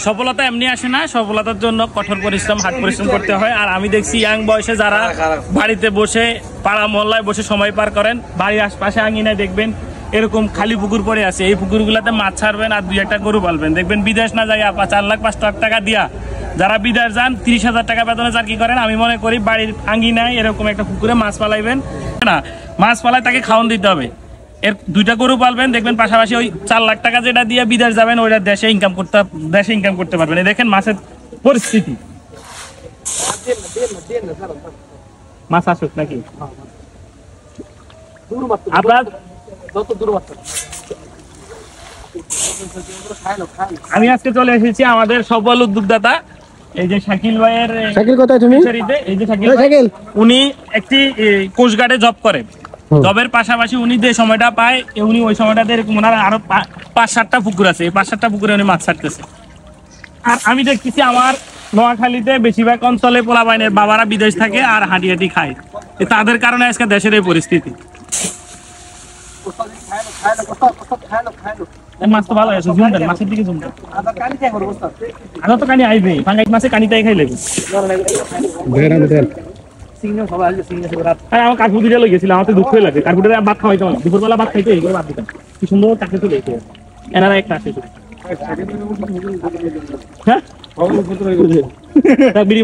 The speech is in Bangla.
সফলতা এমনি আসে না, সফলতার জন্য কঠোর পরিশ্রম, হাত পরিশ্রম করতে হয়। আর আমি দেখছি ইয়াং বয়সে যারা বাড়িতে বসে পাড়া মহল্লায় বসে সময় পার করেন, বাড়ির আশপাশে আঙিনায় দেখবেন এরকম খালি পুকুর পড়ে আছে, এই পুকুরগুলোতে মাছ ছাড়বেন আর 2-1টা গরু পালবেন। দেখবেন বিদেশ না যায় 4 লাখ 5 লাখ টাকা দিয়া যারা বিদেশ যান 30,000 টাকা বেতনে চাকরি করেন। আমি মনে করি বাড়ির আঙিনায় এরকম একটা পুকুরে মাছ পালাইবেন না, মাছ পালায় তাকে খাওয়ান দিতে হবে। এর 2টা গরু পালবেন, দেখবেন পাশাপাশি ওই 4 লাখ টাকা যেটা দিয়ে বিদেশ যাবেন ওইটা দেশে ইনকাম করতে পারবেন। দেখেন মাছের পরিস্থিতি, মাছ আসুক নাকি আপনার। আমি আজকে চলে এসেছি আমাদের সফল উদ্যোক্তা এই যে শাকিল ভাইয়ের। শাকিল কোথায় তুমি? এই যে শাকিল, উনি একটি কোস্টগার্ডে জব করে। জবের পাশাপাশি উনি যে সময়টা পায় উনি ওই সময়টাতে এরকম ওনার আরো 5-7টা পুকুর আছে, এই 5-7টা পুকুরে উনি মাছ ছাড়তেছে। আর আমি দেখতেছি আমার নোয়াখালীতে বেশিরভাগ অঞ্চলে পোলাপাইনের বাবারা বিদেশ থাকে আর হাঁটি খায়, তাদের কারণে আজকে দেশের এই পরিস্থিতি। মাছ তো ভালো আছে, জুম দেন মাছের দিকে, জুম দেন। আদা তো কানি আইবে, ফাঙ্গাইট মাছে কানিটাই খাই লাগবে। আমার কাঠপুর দিতে লেগেছিল, আমার তো দুঃখ লাগে। কাঠপুরের ভাত খাওয়াইতে হবে, দুপুরবেলা ভাত খাইতে এইগুলো ভাত দিতাম, কি সুন্দর চাকরি চলে এসে এনারা একটা আসে। হ্যাঁ বিড়ি